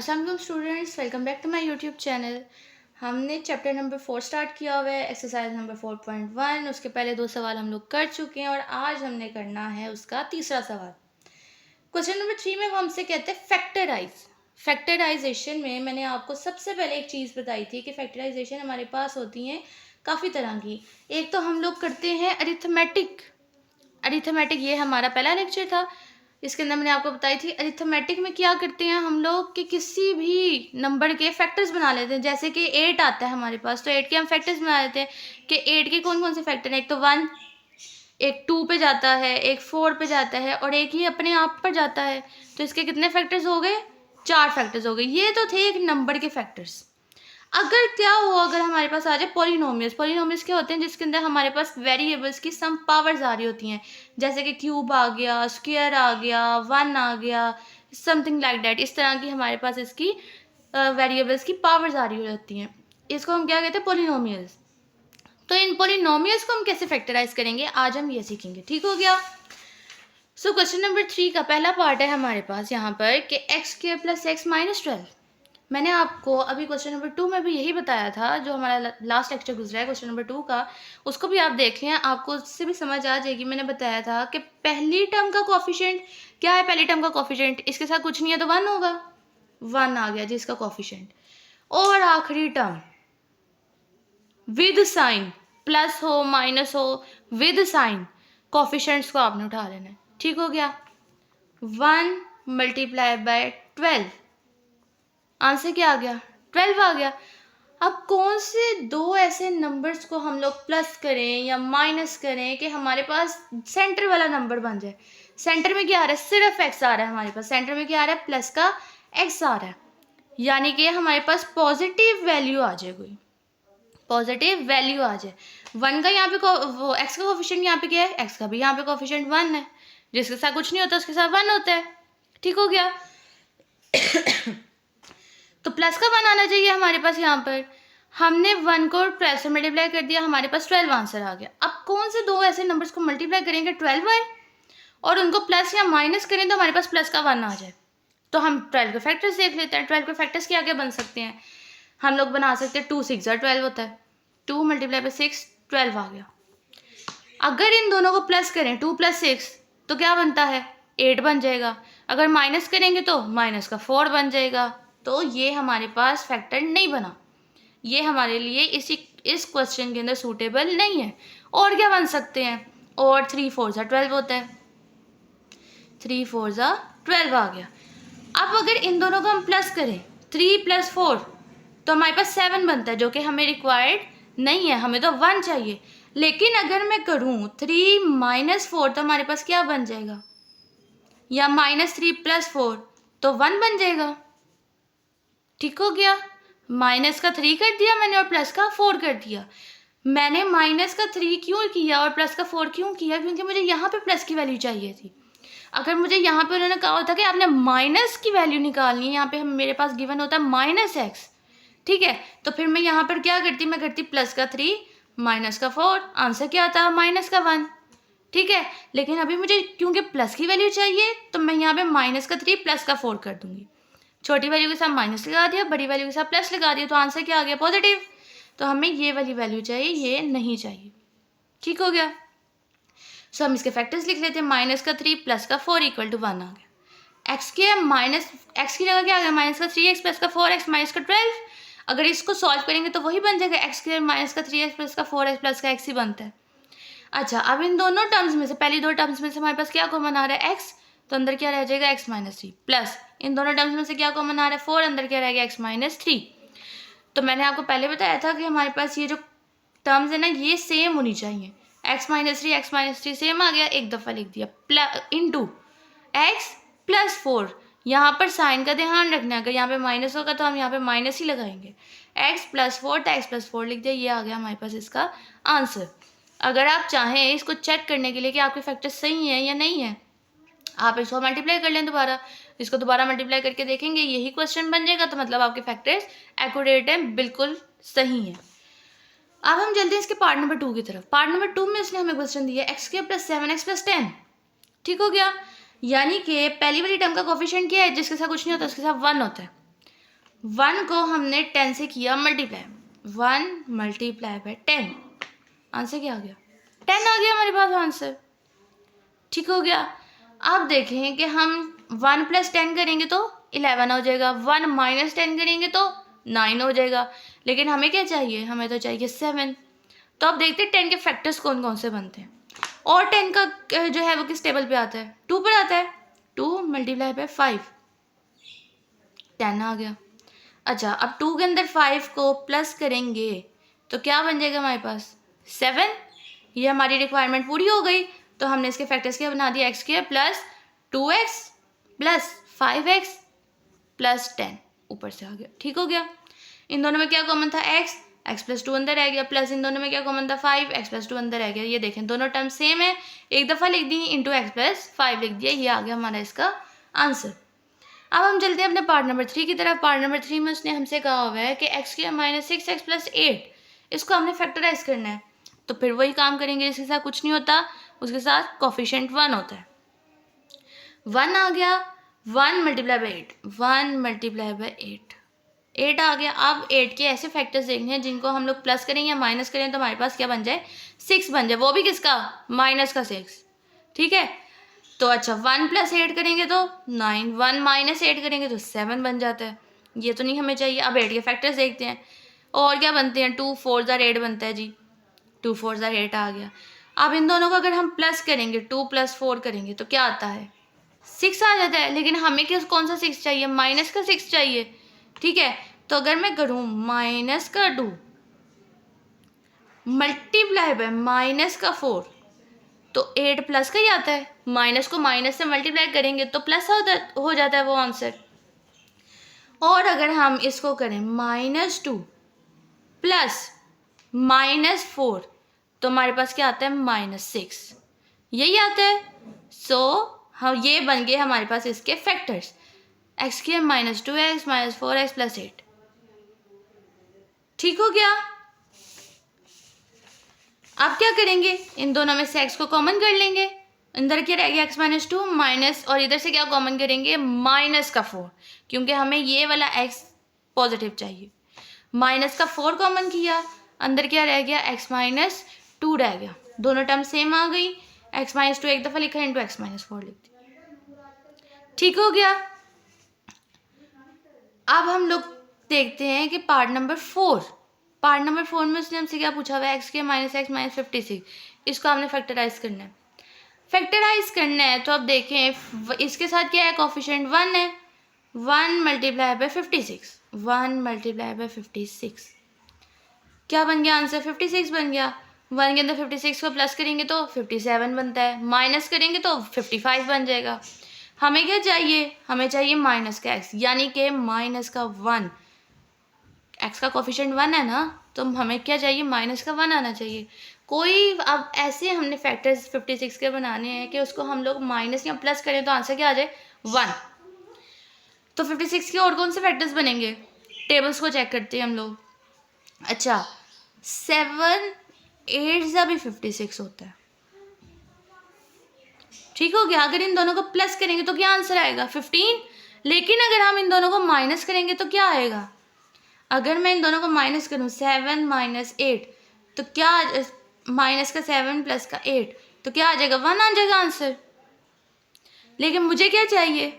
अस्सलाम वालेकुम students, welcome back to my YouTube channel. हमने चैप्टर नंबर 4 स्टार्ट किया हुआ है, एक्सरसाइज नंबर 4.1। उसके पहले 2 सवाल हम लोग कर चुके हैं और आज हमने करना है उसका तीसरा सवाल। क्वेश्चन नंबर 3 में वो हमसे कहते हैं फैक्टराइज। फैक्टराइजेशन में मैंने आपको सबसे पहले एक चीज़ बताई थी कि फैक्टराइजेशन हमारे पास होती हैं काफ़ी तरह की। एक तो हम लोग करते हैं अरिथमेटिक। अरिथमेटिक ये हमारा पहला लेक्चर था। इसके अंदर मैंने आपको बताई थी अरिथमेटिक में क्या करते हैं हम लोग कि किसी भी नंबर के फैक्टर्स बना लेते हैं। जैसे कि 8 आता है हमारे पास, तो 8 के हम फैक्टर्स बना लेते हैं कि 8 के कौन कौन से फैक्टर हैं। एक तो 1, एक 2 पे जाता है, एक 4 पे जाता है और एक ही अपने आप पर जाता है। तो इसके कितने फैक्टर्स हो गए? 4 फैक्टर्स हो गए। ये तो थे एक नंबर के फैक्टर्स। अगर क्या हो, अगर हमारे पास आ जाए पॉलिनोमियल्स। पॉलिनोमियल्स क्या होते हैं? जिसके अंदर हमारे पास वेरिएबल्स की सम पावर्स आ रही होती हैं। जैसे कि क्यूब आ गया, स्क्वायर आ गया, 1 आ गया, समथिंग लाइक दैट। इस तरह की हमारे पास इसकी वेरिएबल्स की पावर्स आ रही होती हैं। इसको हम क्या कहते हैं? पॉलिनोमियल्स। तो इन पॉलिनोमियल्स को हम कैसे फैक्टराइज करेंगे, आज हम ये सीखेंगे। ठीक हो गया। सो क्वेश्चन नंबर 3 का पहला पार्ट है हमारे पास यहाँ पर कि x square plus x minus 12। मैंने आपको अभी क्वेश्चन नंबर 2 में भी यही बताया था, जो हमारा लास्ट लेक्चर गुजरा है क्वेश्चन नंबर 2 का, उसको भी आप देख लें, आपको उससे भी समझ आ जाएगी। मैंने बताया था कि पहली टर्म का कोफिशिएंट क्या है? पहली टर्म का कोफिशिएंट इसके साथ कुछ नहीं है तो 1 होगा। 1 आ गया जिसका कोफिशिएंट। और आखिरी टर्म विद साइन, प्लस हो माइनस हो, विद साइन कोफिशिएंट्स को आपने उठा लेना है। ठीक हो गया। 1 मल्टीप्लाई बाय 12, आंसर क्या आ गया? 12 आ गया। अब कौन से दो ऐसे नंबर्स को हम लोग प्लस करें या माइनस करें कि हमारे पास सेंटर वाला नंबर बन जाए? सेंटर में क्या आ रहा है? सिर्फ एक्स आ रहा है हमारे पास। सेंटर में क्या आ रहा है? प्लस का एक्स आ रहा है। यानी कि हमारे पास पॉजिटिव वैल्यू आ जाए, कोई पॉजिटिव वैल्यू आ जाए। 1 का यहाँ पे वो एक्स का कोफिशिएंट यहाँ पे क्या है? एक्स का भी यहाँ पे कोफिशिएंट 1 है। जिसके साथ कुछ नहीं होता उसके साथ 1 होता है। ठीक हो गया। तो प्लस का 1 आना चाहिए हमारे पास। यहाँ पर हमने 1 को 12 से मल्टीप्लाई कर दिया, हमारे पास 12 आंसर आ गया। अब कौन से दो ऐसे नंबर्स को मल्टीप्लाई करेंगे 12 बाय और उनको प्लस या माइनस करें तो हमारे पास प्लस का 1 आ जाए? तो हम 12 के फैक्टर्स देख लेते हैं। 12 के फैक्टर्स क्या क्या बन सकते हैं? हम लोग बना सकते हैं 2 6 12 होता है। 2 मल्टीप्लाई बाई 6 12 आ गया। अगर इन दोनों को प्लस करें 2 + 6 तो क्या बनता है? 8 बन जाएगा। अगर माइनस करेंगे तो माइनस का 4 बन जाएगा। तो ये हमारे पास फैक्टर नहीं बना। ये हमारे लिए इस क्वेश्चन के अंदर सूटेबल नहीं है। और क्या बन सकते हैं? और 3 4 12 होता है। 3 4 12 आ गया। अब अगर इन दोनों को हम प्लस करें 3 + 4 तो हमारे पास 7 बनता है, जो कि हमें रिक्वायर्ड नहीं है, हमें तो 1 चाहिए। लेकिन अगर मैं करूँ 3 - 4 तो हमारे पास क्या बन जाएगा? या -3 + 4 तो 1 बन जाएगा। ठीक हो गया। माइनस का 3 कर दिया मैंने और प्लस का 4 कर दिया। मैंने माइनस का 3 क्यों किया और प्लस का 4 क्यों किया? क्योंकि मुझे यहाँ पे प्लस की वैल्यू चाहिए थी। अगर मुझे यहाँ पे उन्होंने कहा होता कि आपने माइनस की वैल्यू निकालनी है, यहाँ पे मेरे पास गिवन होता है -x, ठीक है, तो फिर मैं यहाँ पर क्या करती? मैं करती प्लस का 3 माइनस का 4, आंसर क्या आता है? माइनस का 1। ठीक है, लेकिन अभी मुझे क्योंकि प्लस की वैल्यू चाहिए तो मैं यहाँ पे माइनस का 3 प्लस का 4 कर दूंगी। छोटी वैल्यू के साथ माइनस लगा दिया, बड़ी वैल्यू के साथ प्लस लगा दिया, तो आंसर क्या आ गया? पॉजिटिव। तो हमें ये वाली वैल्यू चाहिए, ये नहीं चाहिए। ठीक हो गया। सो हम इसके फैक्टर्स लिख लेते हैं। माइनस का 3 प्लस का 4 = 1 आ गया। एक्स के माइनस एक्स की जगह क्या आ गया? माइनस का 3x प्लस का 4x माइनस का 12। अगर इसको सॉल्व करेंगे तो वही बन जाएगा, एक्स के माइनस का 3x प्लस का 4x प्लस का x ही बनता है। अच्छा, अब इन दोनों टर्म्स में से, पहली दो टर्म्स में से हमारे पास क्या कॉमन आ रहा है? x, तो अंदर क्या रह जाएगा? x - 3 प्लस इन दोनों टर्म्स में से क्या कॉमन आ रहा है? 4, अंदर क्या रह गया? x - 3। तो मैंने आपको पहले बताया था कि हमारे पास ये जो टर्म्स है ना, ये सेम होनी चाहिए। x - 3 सेम आ गया, एक दफ़ा लिख दिया इंटू x + 4। यहाँ पर साइन का ध्यान रखना है, अगर यहाँ पे माइनस होगा तो हम यहाँ पे माइनस ही लगाएंगे। x + 4 तो x + 4 लिख दिया, ये आ गया हमारे पास इसका आंसर। अगर आप चाहें इसको चेक करने के लिए कि आपके फैक्टर सही हैं या नहीं है, आप इसको मल्टीप्लाई कर लें दोबारा। इसको दोबारा मल्टीप्लाई करके देखेंगे, यही क्वेश्चन बन जाएगा, तो मतलब आपके फैक्टर्स एक्यूरेट हैं, बिल्कुल सही हैं। अब हम चलते हैं इसके पार्ट नंबर 2 की तरफ। पार्ट नंबर 2 में इसने हमें क्वेश्चन दिया x² + 7x + 10। ठीक हो गया। यानी कि पहली वाली टर्म का कोफिशिएंट क्या है? जिसके साथ कुछ नहीं होता उसके साथ 1 होता है। 1 को हमने 10 से किया मल्टीप्लाई, 1 मल्टीप्लाई बाय 10, आंसर क्या आ गया? 10 आ गया हमारे पास आंसर। ठीक हो गया। अब देखें कि हम 1 + 10 करेंगे तो 11 हो जाएगा, 1 - 10 करेंगे तो 9 हो जाएगा, लेकिन हमें क्या चाहिए? हमें तो चाहिए 7। तो अब देखते हैं 10 के फैक्टर्स कौन कौन से बनते हैं। और 10 का जो है वो किस टेबल पे आता है? 2 पर आता है। 2 मल्टीप्लाई बाय 5, 10 आ गया। अच्छा, अब 2 के अंदर 5 को प्लस करेंगे तो क्या बन जाएगा हमारे पास? 7। ये हमारी रिक्वायरमेंट पूरी हो गई। तो हमने इसके फैक्टर्स क्या बना दिया? x² plus 2x plus 5x plus 10 ऊपर से आ गया। ठीक हो गया। इन दोनों में क्या कॉमन था? x प्लस 2 अंदर रह गया, प्लस इन दोनों में क्या कॉमन था? 5, x प्लस 2 अंदर रह गया। ये देखें दोनों टर्म सेम है, एक दफ़ा लिख दी इंटू x प्लस 5 लिख दिया, ये आ गया हमारा इसका आंसर। अब हम चलते हैं अपने पार्ट नंबर 3 की तरफ। पार्ट नंबर 3 में उसने हमसे कहा हुआ है कि x² - 6x प्लस 8, इसको हमने फैक्टराइज करना है। तो फिर वही काम करेंगे, इसके साथ कुछ नहीं होता, उसके साथ कोफिशिएंट 1 होता है। 1 आ गया, 1 मल्टीप्लाई बाई 8, 1 मल्टीप्लाई बाई 8, 8 आ गया। अब 8 के ऐसे फैक्टर्स देखने हैं जिनको हम लोग प्लस करें या माइनस करें तो हमारे पास क्या बन जाए? 6 बन जाए, वो भी किसका? माइनस का 6। ठीक है। तो अच्छा, 1 + 8 करेंगे तो 9, 1 - 8 करेंगे तो 7 बन जाता है। ये तो नहीं हमें चाहिए। अब 8 के फैक्टर्स देखते हैं और क्या बनते हैं? 2 4 * 8 बनता है जी, 2 4 * 8 आ गया। अब इन दोनों को अगर हम प्लस करेंगे, 2 + 4 करेंगे तो क्या आता है? 6 आ जाता है। लेकिन हमें किस कौन सा 6 चाहिए? माइनस का 6 चाहिए। ठीक है। तो अगर मैं करूँ -2 मल्टीप्लाई बाय -4 तो 8 प्लस का ही आता है। माइनस को माइनस से मल्टीप्लाई करेंगे तो प्लस हो जाता है वो आंसर। और अगर हम इसको करें -2 प्लस -4 तो हमारे पास क्या आता है? -6, यही आता है। सो हम ये बन गए हमारे पास इसके factors, x² - 2x - 4x plus 8। ठीक हो गया। अब क्या करेंगे? इन दोनों में से x को कॉमन कर लेंगे, अंदर क्या रह गया? x - 2 माइनस, और इधर से क्या कॉमन करेंगे? -4, क्योंकि हमें ये वाला x पॉजिटिव चाहिए। -4 कॉमन किया, अंदर क्या रह गया? x - 2 रह गया। दोनों टर्म सेम आ गई। x - 2 एक दफ़ा लिखा इंटू x - 4 लिख दिया। ठीक हो गया। अब हम लोग देखते हैं कि पार्ट नंबर 4। पार्ट नंबर 4 में उसने हमसे क्या पूछा हुआ है? x² - x - 56, इसको हमने फैक्टराइज करना है। फैक्टराइज करना है तो अब देखें इसके साथ क्या है? कोफिशिएंट 1 है। 1 मल्टीप्लाई बाय 56, 1 मल्टीप्लाई बाय 56 क्या बन गया आंसर? 56 बन गया। 1 के अंदर 56 को प्लस करेंगे तो 57 बनता है, माइनस करेंगे तो 55 बन जाएगा। हमें क्या चाहिए? हमें चाहिए माइनस का x, यानी कि माइनस का 1। x का कोफिशिएंट 1 है ना, तो हमें क्या चाहिए? माइनस का 1 आना चाहिए। कोई अब ऐसे हमने फैक्टर्स 56 के बनाने हैं कि उसको हम लोग माइनस या प्लस करें तो आंसर क्या आ जाए? 1। तो 56 के और कौन से फैक्टर्स बनेंगे? टेबल्स को चेक करते हैं हम लोग। अच्छा, 7 8 सा भी 56 होता है। ठीक हो गया। अगर इन दोनों को प्लस करेंगे तो क्या आंसर आएगा? 15। लेकिन अगर हम इन दोनों को माइनस करेंगे तो क्या आएगा? अगर मैं इन दोनों को माइनस करूँ, 7 - 8 तो क्या? माइनस का 7 प्लस का 8 तो क्या आ जाएगा? 1 आ जाएगा आंसर। लेकिन मुझे क्या चाहिए?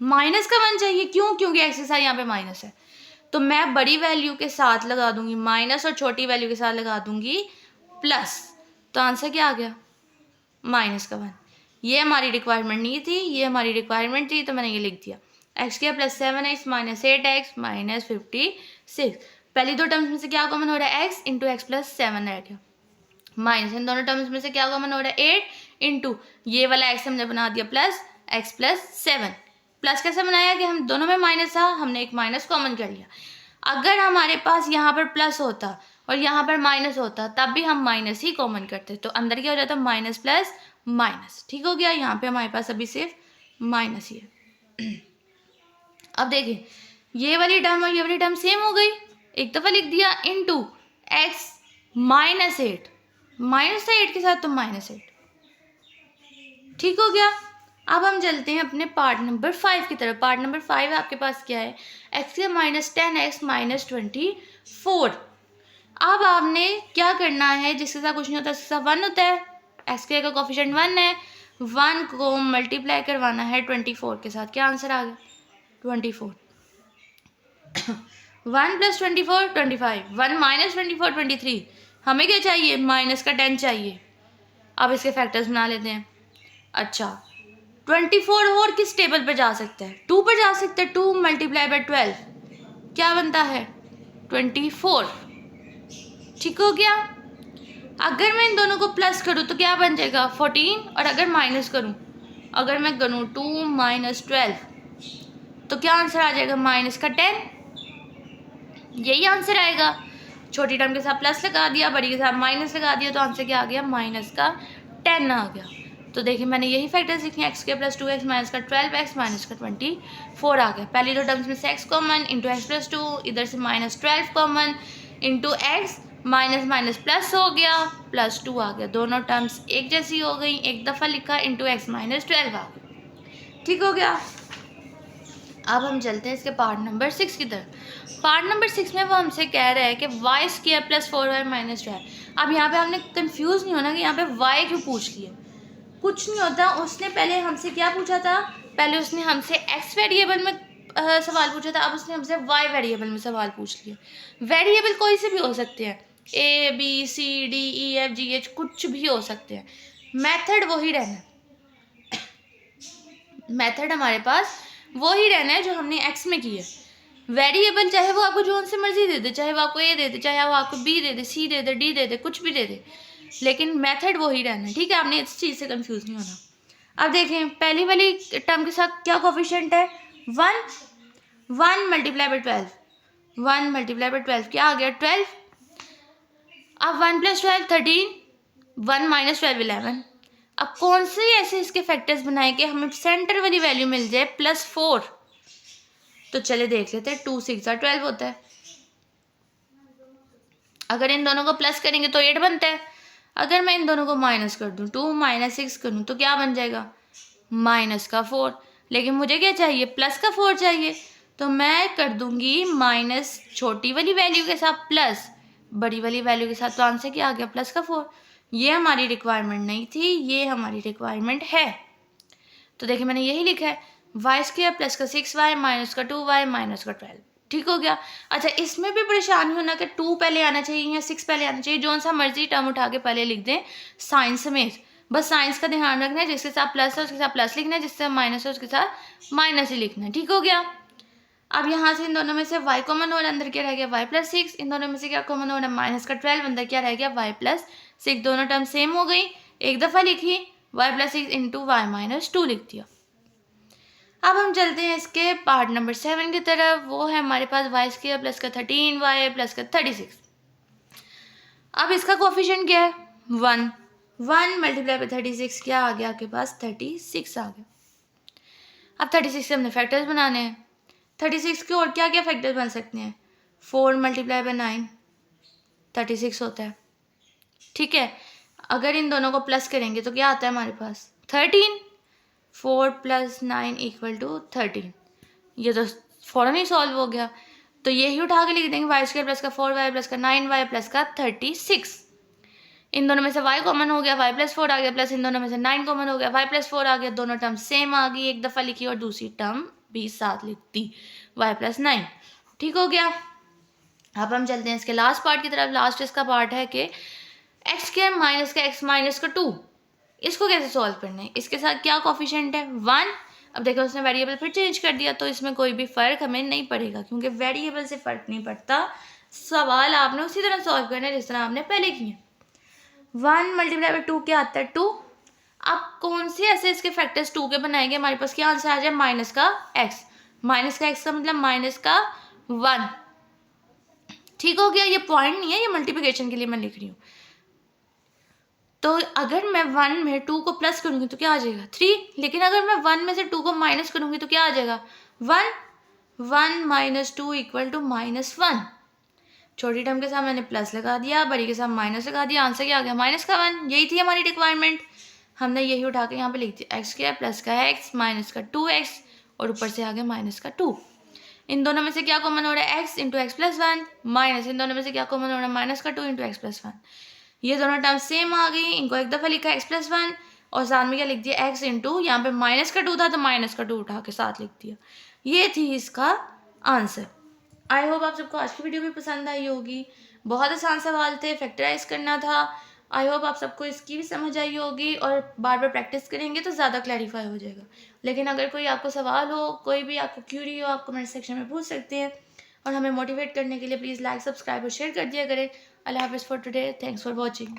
माइनस का 1 चाहिए। क्यों? क्योंकि एक्स के साथ यहाँ पे माइनस है। तो मैं बड़ी वैल्यू के साथ लगा दूंगी माइनस और छोटी वैल्यू के साथ लगा दूंगी प्लस। तो आंसर क्या आ गया? माइनस का 1। ये हमारी रिक्वायरमेंट नहीं थी, ये हमारी रिक्वायरमेंट थी, तो मैंने ये लिख दिया। x² + 7x - 8x - 56। पहली दो टर्म्स में से क्या कॉमन हो रहा है? x इंटू x + 7 रह गया, माइनस इन दोनों टर्म्स में से क्या कॉमन हो रहा है? 8 इंटू ये वाला x हमने बना दिया प्लस x + 7। प्लस कैसे बनाया? कि हम दोनों में माइनस था, हमने एक माइनस कॉमन कर लिया। अगर हमारे पास यहाँ पर प्लस होता और यहाँ पर माइनस होता तब भी हम माइनस ही कॉमन करते, तो अंदर क्या हो जाता? Minus plus minus. ठीक हो गया। यहाँ पे हमारे पास अभी सिर्फ माइनस ही है। अब देखिए ये वाली टर्म और ये वाली टर्म सेम हो गई, एक दफ़ा लिख दिया इंटू x - 8, माइनस था 8 के साथ तो -8। ठीक हो गया। अब हम चलते हैं अपने पार्ट नंबर 5 की तरफ। पार्ट नंबर 5 आपके पास क्या है, x² माइनस 10x माइनस 24। अब आपने क्या करना है, जिसके साथ कुछ नहीं होता उसके साथ 1 होता है, x² का कोफिशिएंट 1 है, 1 को मल्टीप्लाई करवाना है 24 के साथ। क्या आंसर आ गया, 24। 1 प्लस 24 25, 1 माइनस 24 23। हमें क्या चाहिए, माइनस का 10 चाहिए। अब इसके फैक्टर्स बना लेते हैं। अच्छा 24 और किस टेबल पर जा सकता है, 2 पर जा सकता है। 2 मल्टीप्लाई बाई 12 क्या बनता है, 24। ठीक हो गया। अगर मैं इन दोनों को प्लस करूँ तो क्या बन जाएगा, 14। और अगर माइनस करूँ, अगर मैं करूँ 2 माइनस 12 तो क्या आंसर आ जाएगा, माइनस का 10। यही आंसर आएगा। छोटी टर्म के साथ प्लस लगा दिया, बड़ी के साथ माइनस लगा दिया, तो आंसर क्या आ गया, माइनस का 10 आ गया। तो देखिए मैंने यही फैक्टर्स लिखे, x² प्लस 2x माइनस का 12x माइनस का 24 आ गया। पहली दो टर्म्स में से x common, into X plus 2, इधर से minus 12 common, into x, minus minus plus हो गया, प्लस 2 आ गया। दोनों टर्म्स एक जैसी हो गई, एक दफ़ा लिखा, इंटू एक्स माइनस 12 आ गया। ठीक हो गया। अब हम चलते हैं इसके पार्ट नंबर 6 की तरफ। पार्ट नंबर 6 में वो हमसे कह रहा है कि y² प्लस 4y माइनस 12। अब यहाँ पे हमने कंफ्यूज नहीं होना कि यहाँ पे y क्यों पूछ लिया, कुछ नहीं होता। उसने पहले हमसे क्या पूछा था, पहले उसने हमसे x वेरिएबल में सवाल पूछा था, अब उसने हमसे y वेरिएबल में सवाल पूछ लिया। वेरिएबल कोई से भी हो सकते हैं, a b c d e f g h, कुछ भी हो सकते हैं। मेथड वही रहना, मेथड हमारे पास वही रहना है जो हमने x में की है। वेरिएबल चाहे वो आपको जो से मर्जी दे दे, चाहे वो आपको a दे दे, चाहे वो आपको b दे दे, c दे दे, d दे दे, कुछ भी दे दे, लेकिन मेथड वही रहना है। ठीक है, आपने इस चीज़ से कंफ्यूज नहीं होना। अब देखें पहली वाली टर्म के साथ क्या कोफिशिएंट है, 1। 1 मल्टीप्लाई बाई 12, 1 मल्टीप्लाई बाई 12 क्या आ गया, 12। अब 1 प्लस 12 13, 1 माइनस 12 11। अब कौन से ऐसे इसके फैक्टर्स बनाए कि हमें सेंटर वाली वैल्यू मिल जाए +4। तो चले देख लेते हैं। 2 6 12 होता है, अगर इन दोनों को प्लस करेंगे तो 8 बनता है। अगर मैं इन दोनों को माइनस कर दूं, 2 माइनस 6 करूं तो क्या बन जाएगा, माइनस का 4। लेकिन मुझे क्या चाहिए, प्लस का 4 चाहिए, तो मैं कर दूंगी माइनस छोटी वाली वैल्यू के साथ प्लस बड़ी वाली वैल्यू के साथ। तो आंसर क्या आ गया, प्लस का 4। ये हमारी रिक्वायरमेंट नहीं थी, ये हमारी रिक्वायरमेंट है। तो देखिए मैंने यही लिखा है, y² प्लस का 6y माइनस का 2y माइनस का 12। ठीक हो गया। अच्छा इसमें भी परेशान होना कि 2 पहले आना चाहिए या 6 पहले आना चाहिए, जो सा मर्जी टर्म उठा के पहले लिख दें साइंस समेत। बस साइंस का ध्यान रखना है, जिसके साथ प्लस है उसके साथ प्लस लिखना है, जिससे माइनस है उसके साथ माइनस ही लिखना है। ठीक हो गया। अब यहाँ से इन दोनों में से y कॉमन हो रहा है, अंदर क्या रह गया, y प्लस 6। इन दोनों में से क्या कॉमन हो रहा है, माइनस का 12, अंदर क्या रह गया, y प्लस 6। दोनों टर्म सेम हो गई, एक दफ़ा लिखी, y plus 6 into y minus 2 लिख दिया। अब हम चलते हैं इसके पार्ट नंबर 7 की तरफ। वो है हमारे पास y² प्लस का 13y प्लस का 36। अब इसका कोफिशिएंट क्या है, 1। 1 मल्टीप्लाई बाई 36 क्या आ गया आपके पास, 36 आ गया। अब 36 से हमने फैक्टर्स बनाने हैं। 36 के और क्या क्या फैक्टर्स बन सकते हैं, 4 मल्टीप्लाई बाई 9 36 होता है। ठीक है, अगर इन दोनों को प्लस करेंगे तो क्या आता है हमारे पास, 13। 4 प्लस 9 इक्वल टू 13। ये तो फ़ौरन ही सॉल्व हो गया। तो यही उठा के लिख देंगे, y² प्लस का 4y प्लस का 9y प्लस का 36। इन दोनों में से y कॉमन हो गया, y प्लस 4 आ गया, प्लस इन दोनों में से 9 कॉमन हो गया, y प्लस 4 आ गया। दोनों टर्म सेम आ गई, एक दफ़ा लिखी और दूसरी टर्म भी साथ लिख दी, y प्लस 9। ठीक हो गया। अब हम चलते हैं इसके लास्ट पार्ट की तरफ। लास्ट इसका पार्ट है कि x² माइनस का x माइनस का 2, इसको कैसे सॉल्व करना है, इसके साथ क्या कोफिशिएंट है, 1। अब देखो उसने वेरिएबल फिर चेंज कर दिया, तो इसमें कोई भी फ़र्क हमें नहीं पड़ेगा, क्योंकि वेरिएबल से फ़र्क नहीं पड़ता। सवाल आपने उसी तरह सॉल्व करना है जिस तरह आपने पहले किए। 1 मल्टीप्लाई बाई 2 क्या आता है, 2। अब कौन से ऐसे इसके फैक्टर्स 2 के बनाएंगे, हमारे पास क्या आंसर आ जाए, माइनस का x। माइनस का x का मतलब माइनस का 1। ठीक हो गया। ये पॉइंट नहीं है, ये मल्टीप्लिकेशन के लिए मैं लिख रही हूँ। तो अगर मैं 1 में 2 को प्लस करूँगी तो क्या आ जाएगा, 3। लेकिन अगर मैं 1 में से 2 को माइनस करूँगी तो क्या आ जाएगा, 1। 1 माइनस 2 इक्वल टू -1। छोटी टर्म के साथ मैंने प्लस लगा दिया, बड़ी के साथ माइनस लगा दिया, आंसर क्या आ गया, -1। यही थी हमारी रिक्वायरमेंट। हमने यही उठा के यहाँ पे लिख दिया एक्स स्क्वायर प्लस का एक्स माइनस का 2x और ऊपर से आ गया माइनस का 2। इन दोनों में से क्या कॉमन हो रहा है x into X plus 1 minus इन दोनों में से क्या कॉमन हो रहा है माइनस का 2 इंटू एक्स प्लस 1। ये दोनों टर्म सेम आ गई, इनको एक दफ़ा लिखा एक्स प्लस 1 और साथ में क्या लिख दिया x इंटू यहाँ पे माइनस का 2 था तो माइनस का 2 उठा के साथ लिख दिया। ये थी इसका आंसर। आई होप आप सबको आज की वीडियो भी पसंद आई होगी। बहुत आसान सवाल थे, फैक्टराइज करना था। आई होप आप सबको इसकी भी समझ आई होगी और बार बार प्रैक्टिस करेंगे तो ज़्यादा क्लैरिफाई हो जाएगा। लेकिन अगर कोई आपको सवाल हो, कोई भी आपको क्यूरी हो, आप कमेंट सेक्शन में पूछ सकते हैं। और हमें मोटिवेट करने के लिए प्लीज़ लाइक, सब्सक्राइब और शेयर कर दिया करें। अल्लाह हाफ़िज़ for today, thanks for watching.